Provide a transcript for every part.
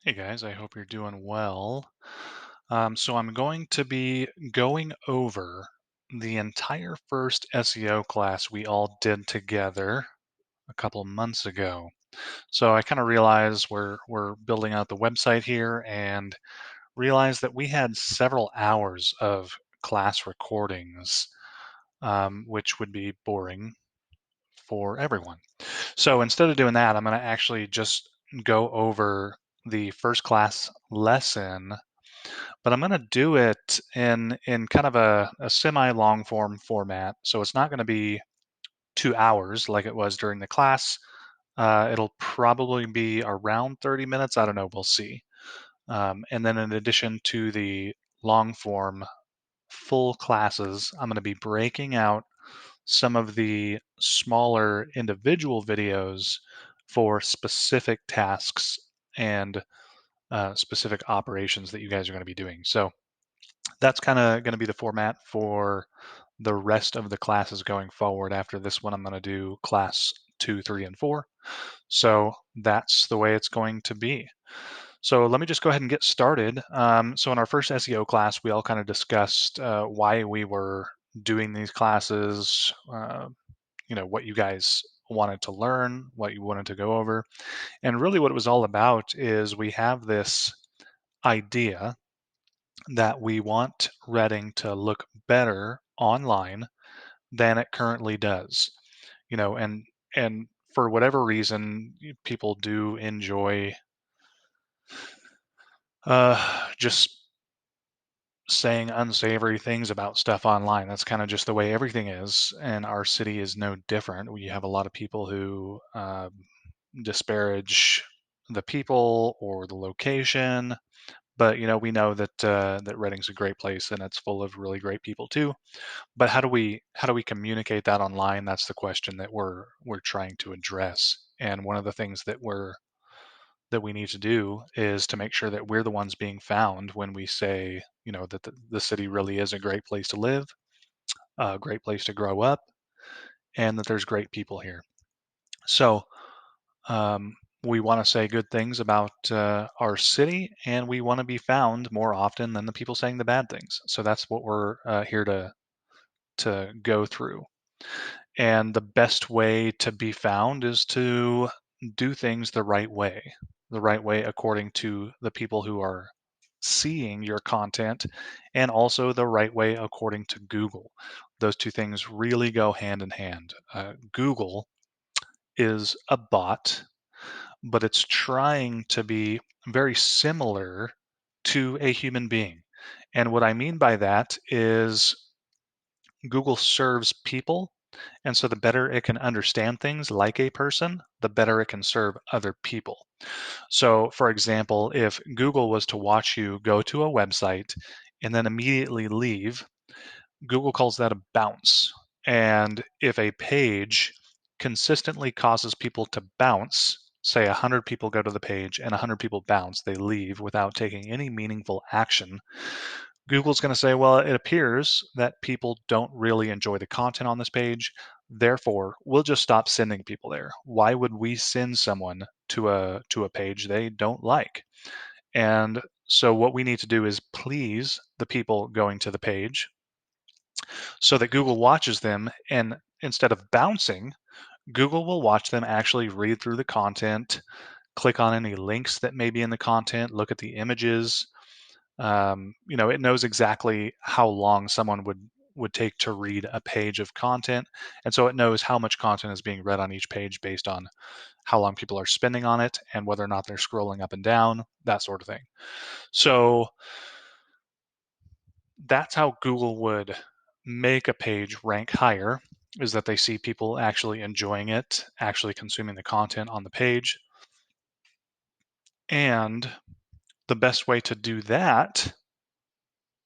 Hey guys, I hope you're doing well. So I'm going to be going over the entire first SEO class we all did together a couple months ago. So I kind of realized we're building out the website here and realized that we had several hours of class recordings, which would be boring for everyone. So instead of doing that, I'm going to actually just go over the first class lesson, but I'm going to do it in kind of a semi long form format. So it's not going to be 2 hours like it was during the class. It'll probably be around 30 minutes. I don't know. We'll see. And then in addition to the long form full classes, I'm going to be breaking out some of the smaller individual videos for specific tasks and specific operations that you guys are going to be doing. So that's kind of going to be the format for the rest of the classes going forward. After this one, I'm going to do class 2, 3, and 4. So that's the way it's going to be. So let me just go ahead and get started. So in our first SEO class, we all kind of discussed why we were doing these classes, what you guys wanted to learn, what you wanted to go over. And really what it was all about is we have this idea that we want Redding to look better online than it currently does. And for whatever reason, people do enjoy just saying unsavory things about stuff online. That's kind of just the way everything is, and our city is no different. We have a lot of people who disparage the people or the location, but we know that Reading's a great place and it's full of really great people too. But how do we communicate that online? That's the question that we're trying to address. And one of the things that we need to do is to make sure that we're the ones being found when we say, that the city really is a great place to live, a great place to grow up, and that there's great people here. So um, we want to say good things about our city, and we want to be found more often than the people saying the bad things. So that's what we're here to go through. And the best way to be found is to do things the right way according to the people who are seeing your content, and also the right way according to Google. Those two things really go hand in hand. Google is a bot, but it's trying to be very similar to a human being. And what I mean by that is Google serves people. And so the better it can understand things like a person, the better it can serve other people. So, for example, if Google was to watch you go to a website and then immediately leave, Google calls that a bounce. And if a page consistently causes people to bounce, say 100 people go to the page and 100 people bounce, they leave without taking any meaningful action, Google's going to say, well, it appears that people don't really enjoy the content on this page. Therefore, we'll just stop sending people there. Why would we send someone to a page they don't like? And so what we need to do is please the people going to the page so that Google watches them, and instead of bouncing, Google will watch them actually read through the content, click on any links that may be in the content, look at the images. It knows exactly how long someone would take to read a page of content, and so it knows how much content is being read on each page based on how long people are spending on it and whether or not they're scrolling up and down, that sort of thing. So that's how Google would make a page rank higher, is that they see people actually enjoying it, actually consuming the content on the page. And the best way to do that,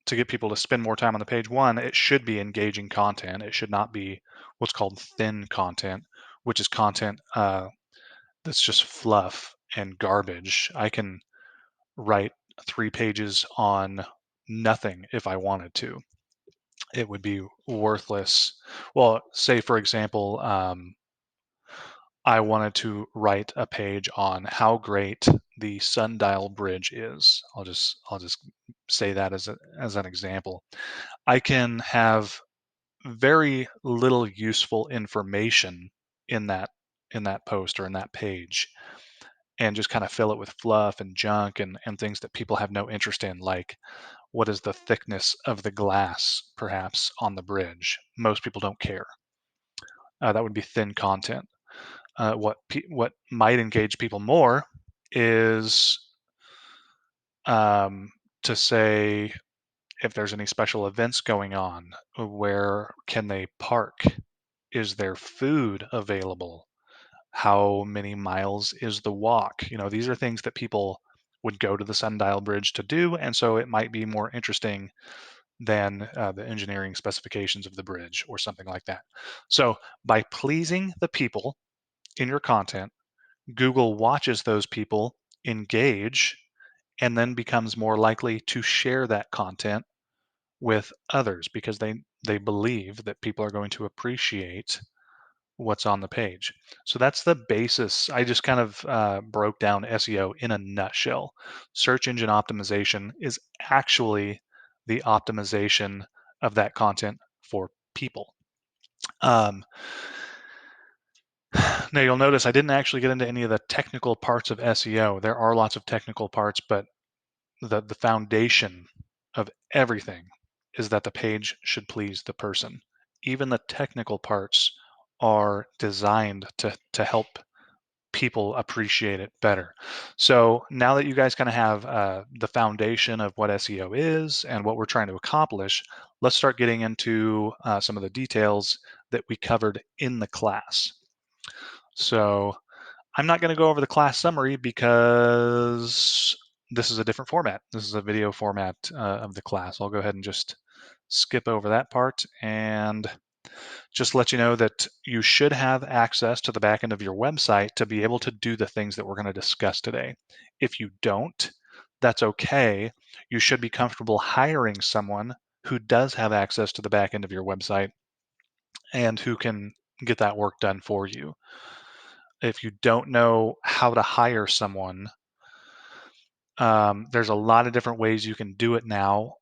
to get people to spend more time on the page, one, it should be engaging content. It should not be what's called thin content, which is content that's just fluff and garbage. I can write 3 pages on nothing if I wanted to. It would be worthless. Well, say for example, I wanted to write a page on how great the sundial bridge is. I'll just say that as an example. I can have very little useful information in that in that post or in that page, and just kind of fill it with fluff and junk and things that people have no interest in, like what is the thickness of the glass perhaps on the bridge. Most people don't care. That would be thin content. What might engage people more is to say if there's any special events going on, where can they park? Is there food available? How many miles is the walk? These are things that people would go to the sundial bridge to do, and so it might be more interesting than the engineering specifications of the bridge or something like that. So by pleasing the people in your content, Google watches those people engage and then becomes more likely to share that content with others because they believe that people are going to appreciate what's on the page. So that's the basis. I just kind of broke down SEO in a nutshell. Search engine optimization is actually the optimization of that content for people. Now you'll notice I didn't actually get into any of the technical parts of SEO. There are lots of technical parts, but the foundation of everything is that the page should please the person. Even the technical parts are designed to help people appreciate it better. So now that you guys kind of have the foundation of what SEO is and what we're trying to accomplish, let's start getting into some of the details that we covered in the class. So I'm not going to go over the class summary because this is a different format. This is a video format of the class. I'll go ahead and just skip over that part and just let you know that you should have access to the back end of your website to be able to do the things that we're going to discuss today. If you don't, that's okay. You should be comfortable hiring someone who does have access to the back end of your website and who can get that work done for you. If you don't know how to hire someone, there's a lot of different ways you can do it now.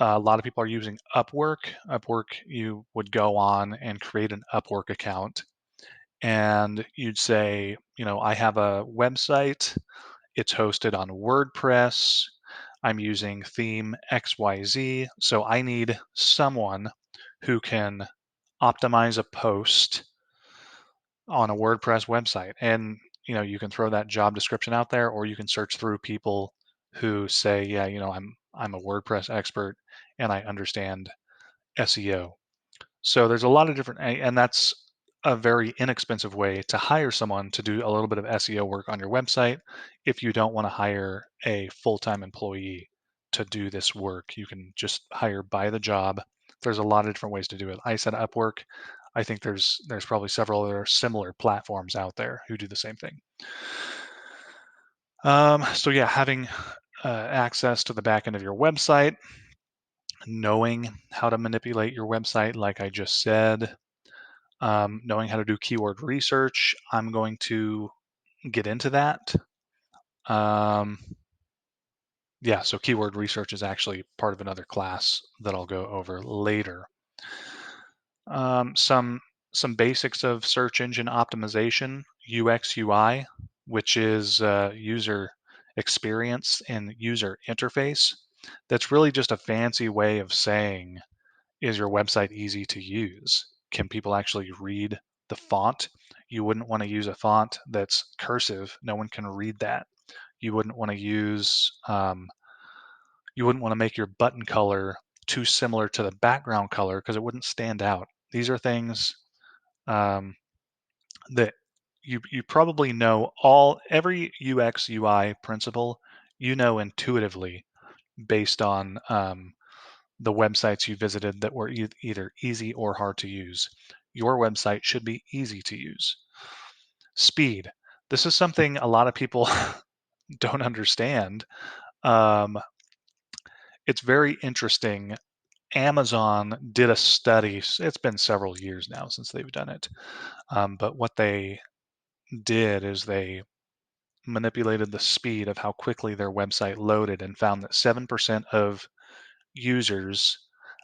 A lot of people are using Upwork. Upwork, you would go on and create an Upwork account, and you'd say, I have a website. It's hosted on WordPress. I'm using theme XYZ. So I need someone who can optimize a post on a WordPress website. And you can throw that job description out there, or you can search through people who say, yeah, I'm a WordPress expert and I understand SEO. So there's a lot of different, and that's a very inexpensive way to hire someone to do a little bit of SEO work on your website. If you don't want to hire a full-time employee to do this work, you can just hire by the job. There's a lot of different ways to do it. I said Upwork. I think there's probably several other similar platforms out there who do the same thing. So yeah, having access to the back end of your website, knowing how to manipulate your website, like I just said, knowing how to do keyword research. I'm going to get into that. Yeah, so keyword research is actually part of another class that I'll go over later. Some basics of search engine optimization, UX UI, which is user experience and user interface. That's really just a fancy way of saying, is your website easy to use? Can people actually read the font? You wouldn't want to use a font that's cursive. No one can read that. You wouldn't want to use, you wouldn't want to make your button color too similar to the background color because it wouldn't stand out. These are things that you probably know every UX UI principle you know intuitively based on the websites you visited that were either easy or hard to use. Your website should be easy to use. Speed. This is something a lot of people don't understand. It's very interesting. Amazon did a study. It's been several years now since they've done it. But what they did is they manipulated the speed of how quickly their website loaded and found that 7% of users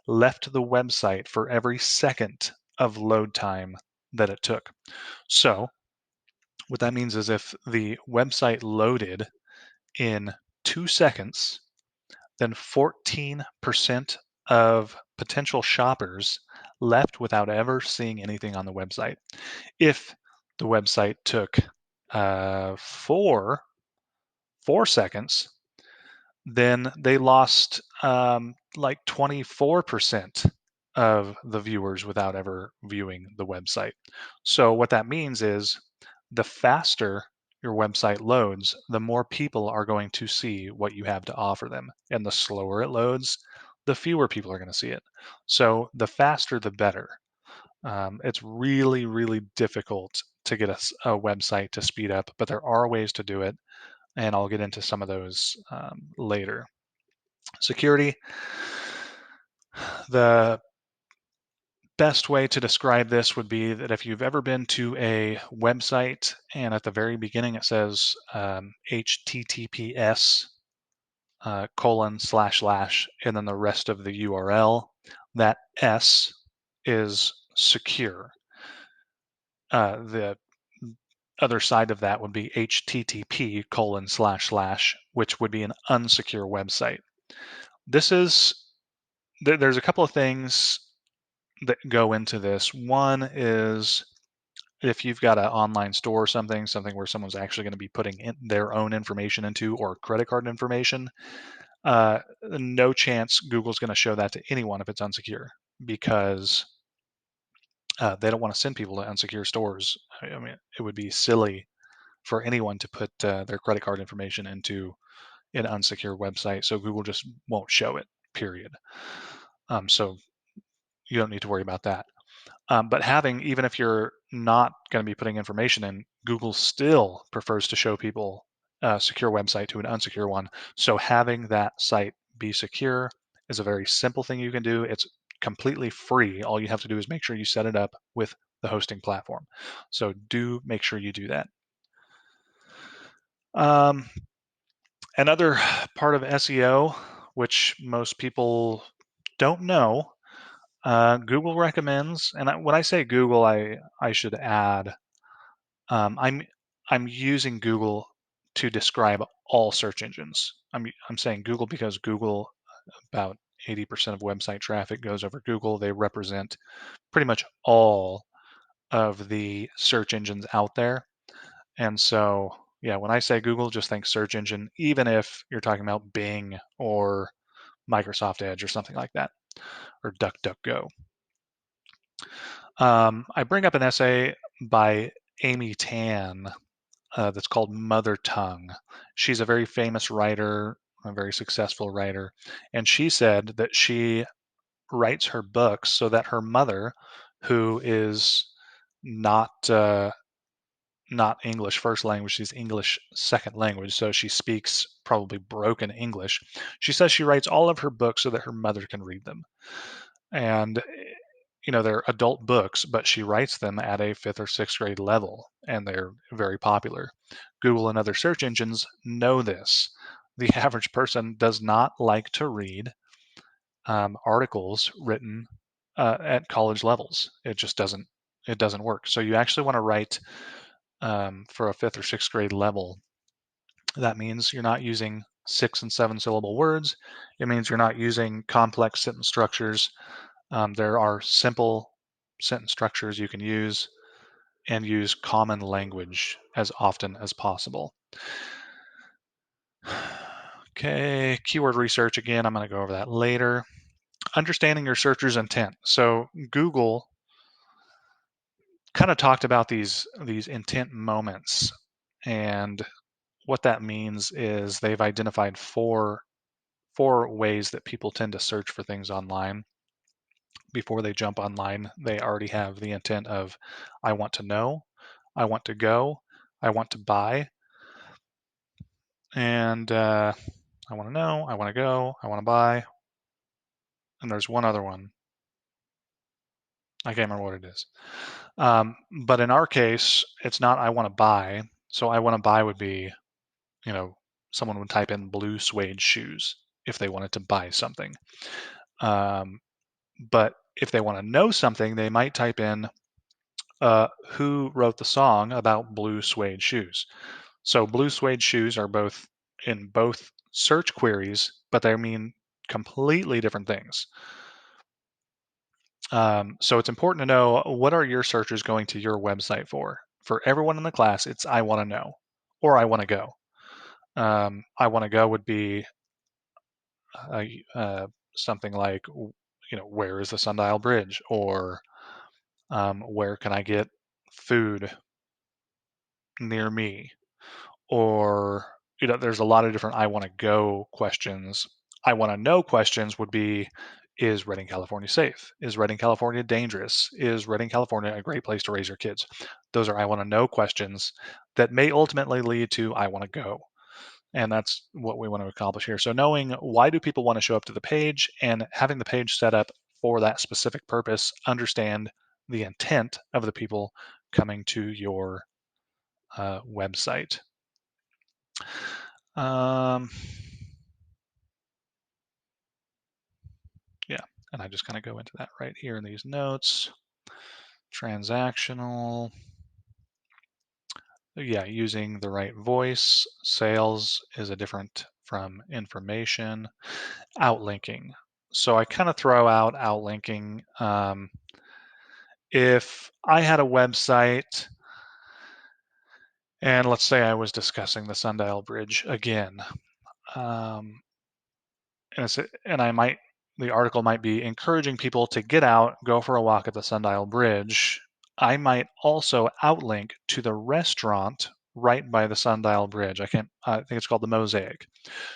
left the website for every second of load time that it took. So what that means is if the website loaded in 2 seconds, then 14% of potential shoppers left without ever seeing anything on the website. If the website took 4 seconds, then they lost like 24% of the viewers without ever viewing the website. So what that means is the faster your website loads, the more people are going to see what you have to offer them. And the slower it loads, the fewer people are going to see it. So the faster, the better. It's really, really difficult to get a website to speed up, but there are ways to do it. And I'll get into some of those later. Security. The best way to describe this would be that if you've ever been to a website and at the very beginning it says HTTPS colon slash slash and then the rest of the URL, that S is secure. The other side of that would be HTTP colon slash slash, which would be an unsecure website. This is there's a couple of things that go into this. One is if you've got an online store or something where someone's actually going to be putting in their own information into or credit card information, no chance Google's going to show that to anyone if it's unsecure because they don't want to send people to unsecure stores. I mean, it would be silly for anyone to put their credit card information into an unsecure website, so Google just won't show it, period. So you don't need to worry about that. But even if you're not going to be putting information in, Google still prefers to show people a secure website to an unsecure one. So having that site be secure is a very simple thing you can do. It's completely free. All you have to do is make sure you set it up with the hosting platform. So do make sure you do that. Another part of SEO, which most people don't know, Google recommends, and when I say Google, I should add, I'm using Google to describe all search engines. I'm saying Google because Google, about 80% of website traffic goes over Google. They represent pretty much all of the search engines out there. And so, yeah, when I say Google, just think search engine, even if you're talking about Bing or Microsoft Edge or something like that, or DuckDuckGo. I bring up an essay by Amy Tan that's called Mother Tongue. She's a very famous writer, a very successful writer, and she said that she writes her books so that her mother, who is not not English first language, she's English second language, so she speaks probably broken English. She says she writes all of her books so that her mother can read them. And they're adult books, but she writes them at a fifth or sixth grade level, and they're very popular. Google and other search engines know this. The average person does not like to read articles written at college levels. It just doesn't. It doesn't work. So you actually want to write for a fifth or sixth grade level. That means you're not using 6 and 7 syllable words. It means you're not using complex sentence structures. There are simple sentence structures you can use and use common language as often as possible. Okay, keyword research again, I'm going to go over that later. Understanding your searcher's intent. So Google kind of talked about these intent moments, and what that means is they've identified four ways that people tend to search for things online. Before they jump online, they already have the intent of, I want to know, I want to go, I want to buy, and I want to know, I want to go, I want to buy, and there's one other one. I can't remember what it is. But in our case, it's not I want to buy. So I want to buy would be someone would type in blue suede shoes if they wanted to buy something. But if they want to know something, they might type in who wrote the song about blue suede shoes. So blue suede shoes are both in both search queries, but they mean completely different things. So it's important to know, what are your searchers going to your website for? For everyone in the class, it's I want to know or I want to go. I want to go would be uh, something like, where is the Sundial Bridge, or where can I get food near me, or there's a lot of different I want to go questions. I want to know questions would be, is Redding, California safe? Is Redding, California dangerous? Is Redding, California a great place to raise your kids? Those are I want to know questions that may ultimately lead to I want to go. And that's what we want to accomplish here. So knowing why do people want to show up to the page and having the page set up for that specific purpose, understand the intent of the people coming to your website. Um, yeah, and I just kind of go into that right here in these notes. Transactional. Yeah, using the right voice. Sales is a different from information. Outlinking. So I kind of throw out outlinking. If I had a website and let's say I was discussing the Sundial Bridge again, um, and the article might be encouraging people to get out, go for a walk at the Sundial Bridge. I might also outlink to the restaurant right by the Sundial Bridge. I think it's called the Mosaic.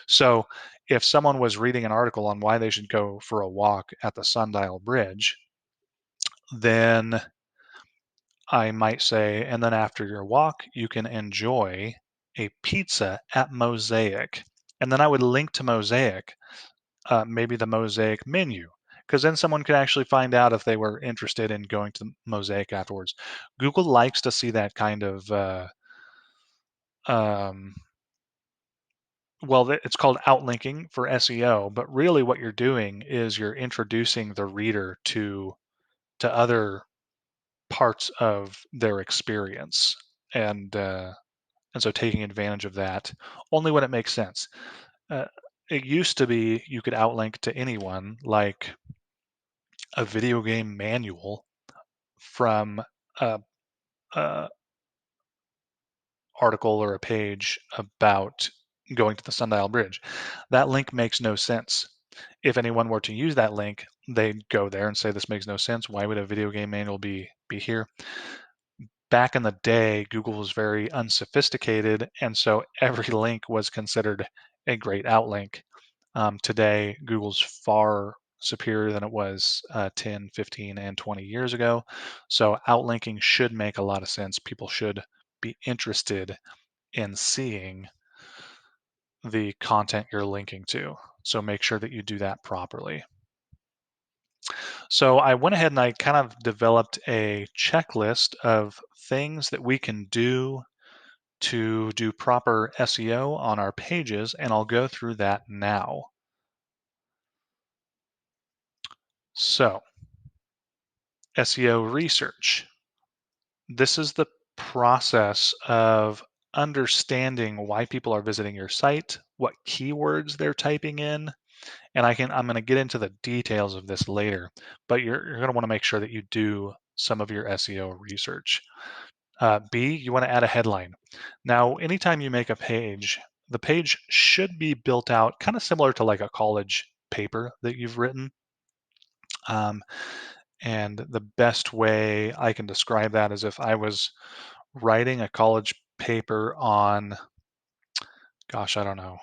So if someone was reading an article on why they should go for a walk at the Sundial Bridge, then I might say, and then after your walk, you can enjoy a pizza at Mosaic. And then I would link to Mosaic, maybe the Mosaic menu, because then someone could actually find out if they were interested in going to Mosaic afterwards. Google likes to see that kind of, um, well, it's called outlinking for SEO, but really what you're doing is you're introducing the reader to other parts of their experience, and so taking advantage of that only when it makes sense. Uh, it used to be you could outlink to anyone, like a video game manual from a, a article or a page about going to the Sundial Bridge. That link makes no sense. If anyone were to use that link, they'd go there and say, this makes no sense. Why would a video game manual be here? Back in the day, Google was very unsophisticated, and so every link was considered a great outlink. Today, Google's far superior than it was 10, 15, and 20 years ago. So outlinking should make a lot of sense. People should be interested in seeing the content you're linking to. So make sure that you do that properly. So I went ahead and I kind of developed a checklist of things that we can do to do proper SEO on our pages, and I'll go through that now. So, SEO research. This is the process of understanding why people are visiting your site, what keywords they're typing in, and I'm going to get into the details of this later, but you're going to want to make sure that you do some of your SEO research. B, you want to add a headline. Now, anytime you make a page, the page should be built out kind of similar to like a college paper that you've written. And the best way I can describe that is if I was writing a college paper on, gosh, I don't know,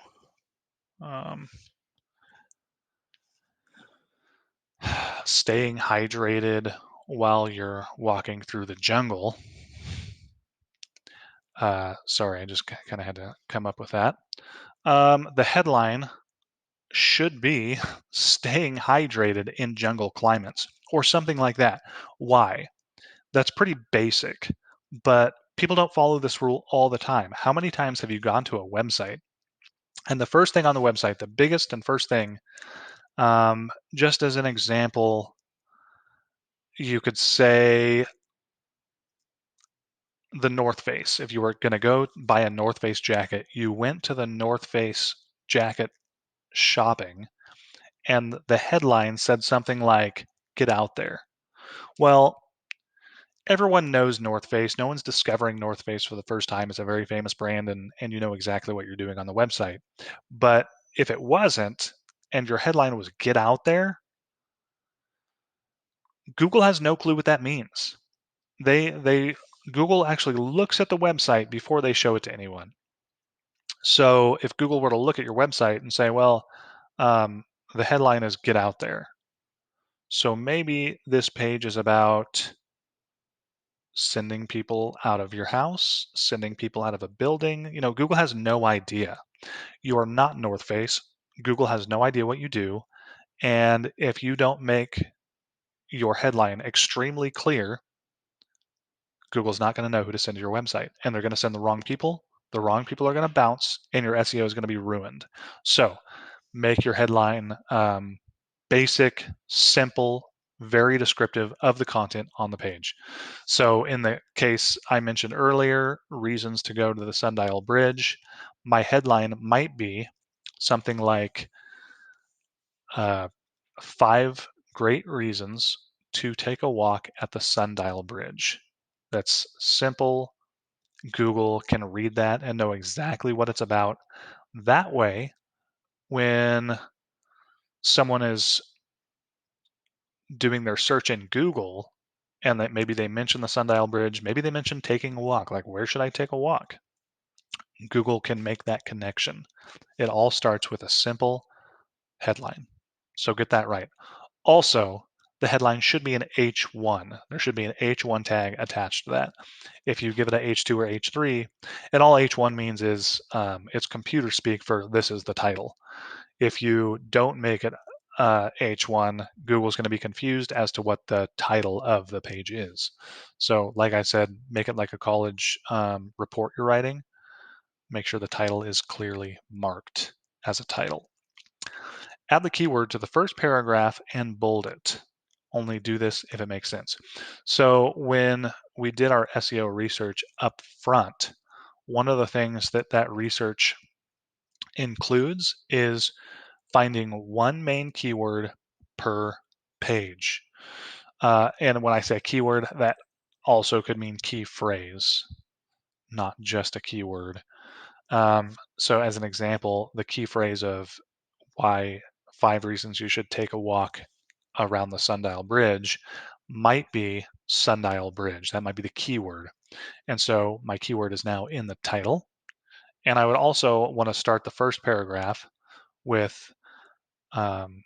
staying hydrated while you're walking through the jungle. Sorry, I just kind of had to come up with that. The headline should be staying hydrated in jungle climates or something like that. Why? That's pretty basic, but people don't follow this rule all the time. How many times have you gone to a website and the first thing on the website, the biggest and first thing, just as an example, you could say the North Face. If you were going to go buy a North Face jacket, you went to the North Face jacket shopping, and the headline said something like, "Get out there." Well, everyone knows North Face. No one's discovering North Face for the first time. It's a very famous brand, and you know exactly what you're doing on the website. But if it wasn't, and your headline was "Get out there," Google has no clue what that means. They Google actually looks at the website before they show it to anyone. So if Google were to look at your website and say, well, the headline is "Get out there," so maybe this page is about sending people out of your house, sending people out of a building. You know, Google has no idea. You are not North Face. Google has no idea what you do. And if you don't make your headline extremely clear, Google's not going to know who to send to your website, and they're going to send the wrong people. The wrong people are going to bounce, and your SEO is going to be ruined. So make your headline basic, simple, very descriptive of the content on the page. So in the case I mentioned earlier, reasons to go to the Sundial Bridge, my headline might be something like uh, 5 great reasons to take a walk at the Sundial Bridge. That's simple. Google can read that and know exactly what it's about. That way, when someone is doing their search in Google and that maybe they mention the Sundial Bridge, maybe they mention taking a walk, like where should I take a walk? Google can make that connection. It all starts with a simple headline. So get that right. Also, the headline should be an H1. There should be an H1 tag attached to that. If you give it an H2 or H3, and all H1 means is it's computer speak for this is the title. If you don't make it H1, Google's going to be confused as to what the title of the page is. So, like I said, make it like a college report you're writing. Make sure the title is clearly marked as a title. Add the keyword to the first paragraph and bold it. Only do this if it makes sense. So when we did our SEO research up front, one of the things that that research includes is finding one main keyword per page. And when I say keyword, that also could mean key phrase, not just a keyword. So as an example, the key phrase of why 5 reasons you should take a walk around the Sundial Bridge might be Sundial Bridge. That might be the keyword. And so my keyword is now in the title. And I would also want to start the first paragraph with um,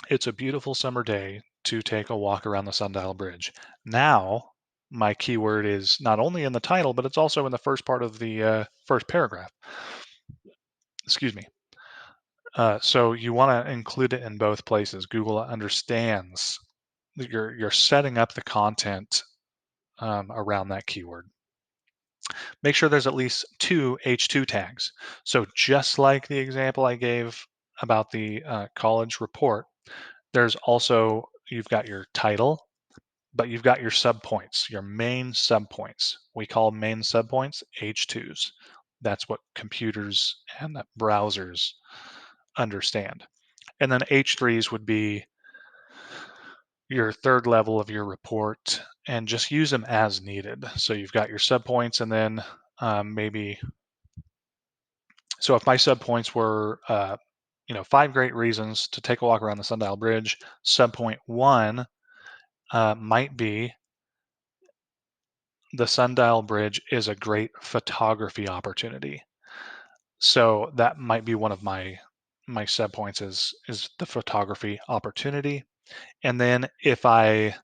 it's a beautiful summer day to take a walk around the Sundial Bridge. Now, my keyword is not only in the title, but it's also in the first part of the first paragraph. Excuse me. So you want to include it in both places. Google understands that you're setting up the content around that keyword. Make sure there's at least 2 H2 tags. So just like the example I gave about the college report, there's also, you've got your title, but you've got your subpoints, your main subpoints. We call main subpoints H2s. That's what computers and browsers understand. And then H3s would be your third level of your report, and just use them as needed. So you've got your subpoints, and then maybe, so if my subpoints were, 5 great reasons to take a walk around the Sundial Bridge, subpoint 1 might be the Sundial Bridge is a great photography opportunity. So that might be one of my subpoints is the photography opportunity. And then if I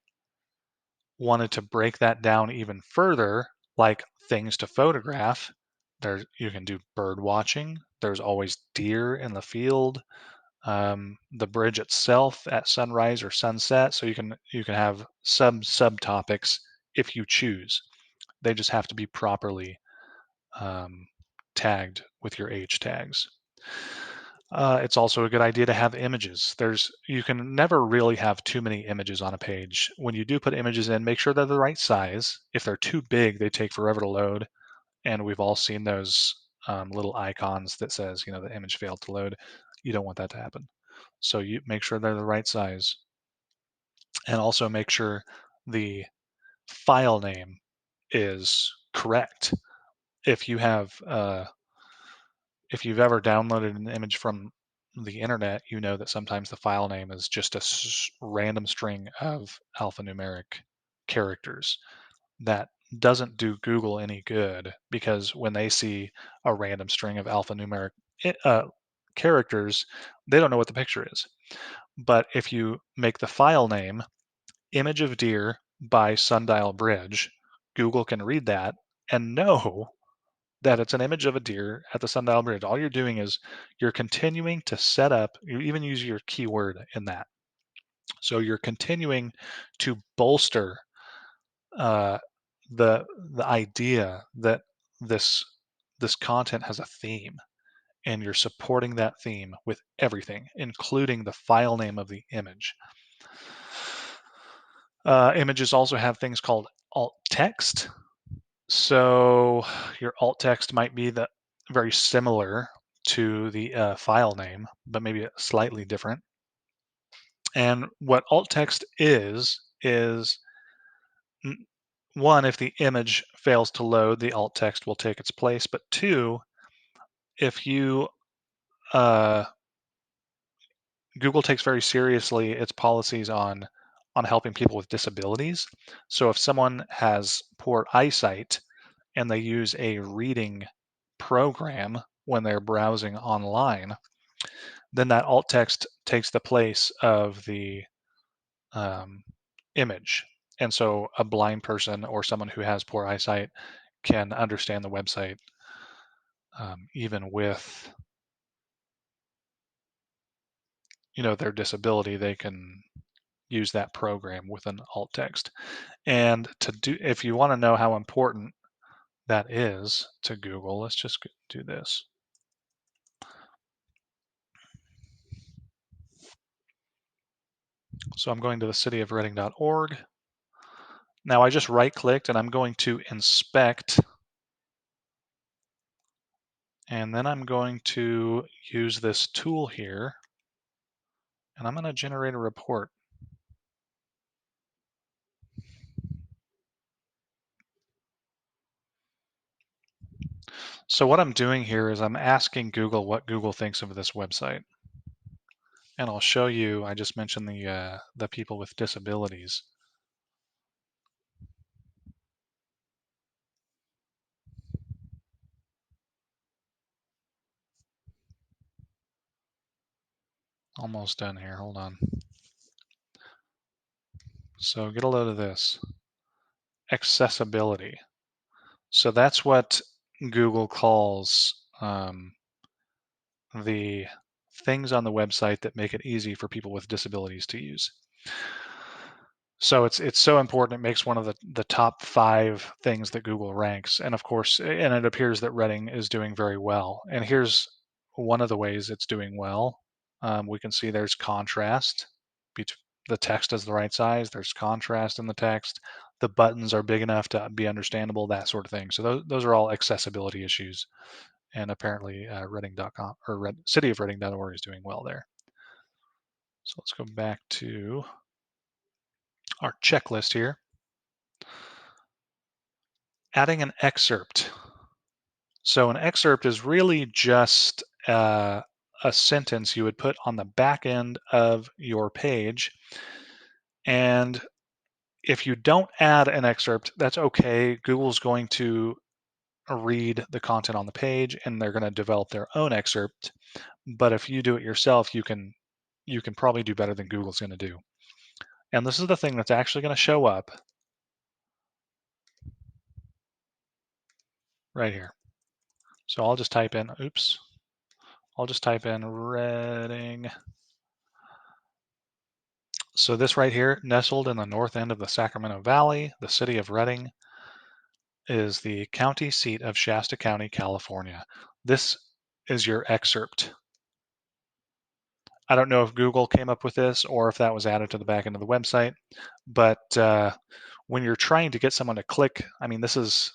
wanted to break that down even further, like things to photograph, there you can do bird watching. There's always deer in the field. The bridge itself at sunrise or sunset. So you can have subtopics if you choose. They just have to be properly tagged with your H tags. It's also a good idea to have images. You can never really have too many images on a page. When you do put images in, make sure they're the right size. If they're too big, they take forever to load. And we've all seen those little icons that says, the image failed to load. You don't want that to happen. So you make sure they're the right size. And also make sure the file name is correct. If you have if you've ever downloaded an image from the internet, you know that sometimes the file name is just a random string of alphanumeric characters. That doesn't do Google any good, because when they see a random string of alphanumeric characters, they don't know what the picture is. But if you make the file name image of deer by Sundial Bridge, Google can read that and know that it's an image of a deer at the Sundial Bridge. All you're doing is you're continuing to set up, you even use your keyword in that. So you're continuing to bolster uh, the idea that this this content has a theme, and you're supporting that theme with everything, including the file name of the image. Images also have things called alt text. So your alt text might be very similar to the file name, but maybe slightly different. And what alt text is one, if the image fails to load, the alt text will take its place. But two, if you Google takes very seriously its policies on helping people with disabilities. So if someone has poor eyesight and they use a reading program when they're browsing online, then that alt text takes the place of the image. And so a blind person or someone who has poor eyesight can understand the website even with their disability. They can use that program with an alt text. And if you want to know how important that is to Google, let's just do this. So I'm going to the cityofreading.org. Now I just right-clicked and I'm going to inspect, and then I'm going to use this tool here, and I'm going to generate a report. So what I'm doing here is I'm asking Google what Google thinks of this website. And I'll show you, I just mentioned the people with disabilities. Almost done here, hold on. So get a load of this. Accessibility. So that's what Google calls the things on the website that make it easy for people with disabilities to use. So it's so important. It makes one of the top 5 things that Google ranks. And of course, and it appears that Redding is doing very well. And here's one of the ways it's doing well. We can see there's contrast. The text is the right size. There's contrast in the text. The buttons are big enough to be understandable, that sort of thing. So those are all accessibility issues. And apparently Redding.com or cityofreading.org is doing well there. So let's go back to our checklist here. Adding an excerpt. So an excerpt is really just a sentence you would put on the back end of your page. And if you don't add an excerpt, that's okay. Google's going to read the content on the page and they're going to develop their own excerpt. But if you do it yourself, you can probably do better than Google's going to do. And this is the thing that's actually going to show up right here. So I'll just type in, I'll just type in Redding. So this right here, nestled in the north end of the Sacramento Valley, the city of Redding, is the county seat of Shasta County, California. This is your excerpt. I don't know if Google came up with this or if that was added to the back end of the website, but when you're trying to get someone to click, I mean, this is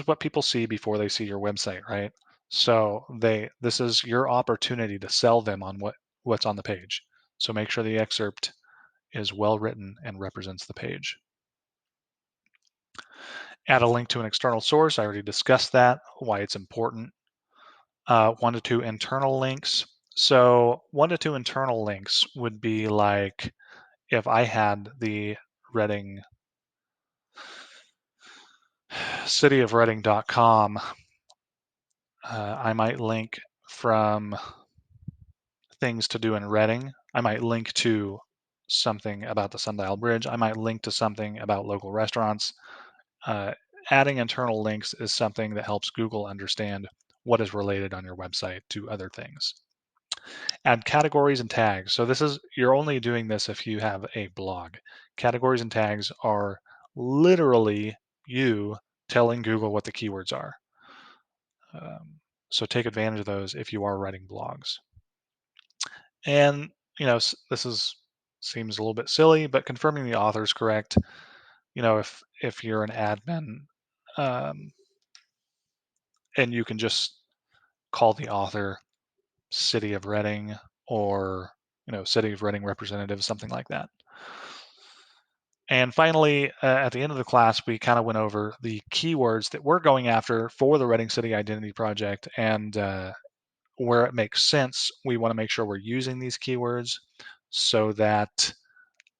what people see before they see your website, right? So this is your opportunity to sell them on what's on the page. So make sure the excerpt is well written and represents the page. Add a link to an external source. I already discussed that, why it's important. 1 to 2 internal links. So 1 to 2 internal links would be like if I had the Redding cityofredding.com, I might link from things to do in Redding. I might link to something about the Sundial Bridge. I might link to something about local restaurants. Adding internal links is something that helps Google understand what is related on your website to other things. Add categories and tags. So you're only doing this if you have a blog. Categories and tags are literally you telling Google what the keywords are. So take advantage of those if you are writing blogs. And seems a little bit silly, but confirming the author is correct. If you're an admin, and you can just call the author City of Redding or City of Redding representative, something like that. And finally, at the end of the class, we kind of went over the keywords that we're going after for the Redding City Identity Project, and where it makes sense, we want to make sure we're using these keywords so that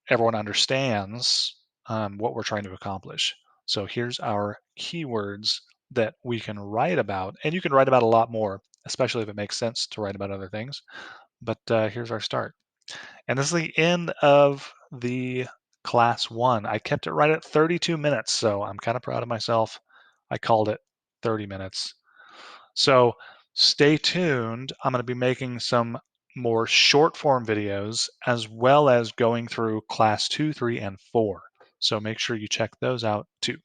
everyone understands what we're trying to accomplish. So here's our keywords that we can write about, and you can write about a lot more, especially if it makes sense to write about other things. But here's our start. And this is the end of the class 1. I kept it right at 32 minutes, so I'm kind of proud of myself. I called it 30 minutes. So stay tuned. I'm going to be making some more short form videos as well as going through class 2, 3, and 4. So make sure you check those out too.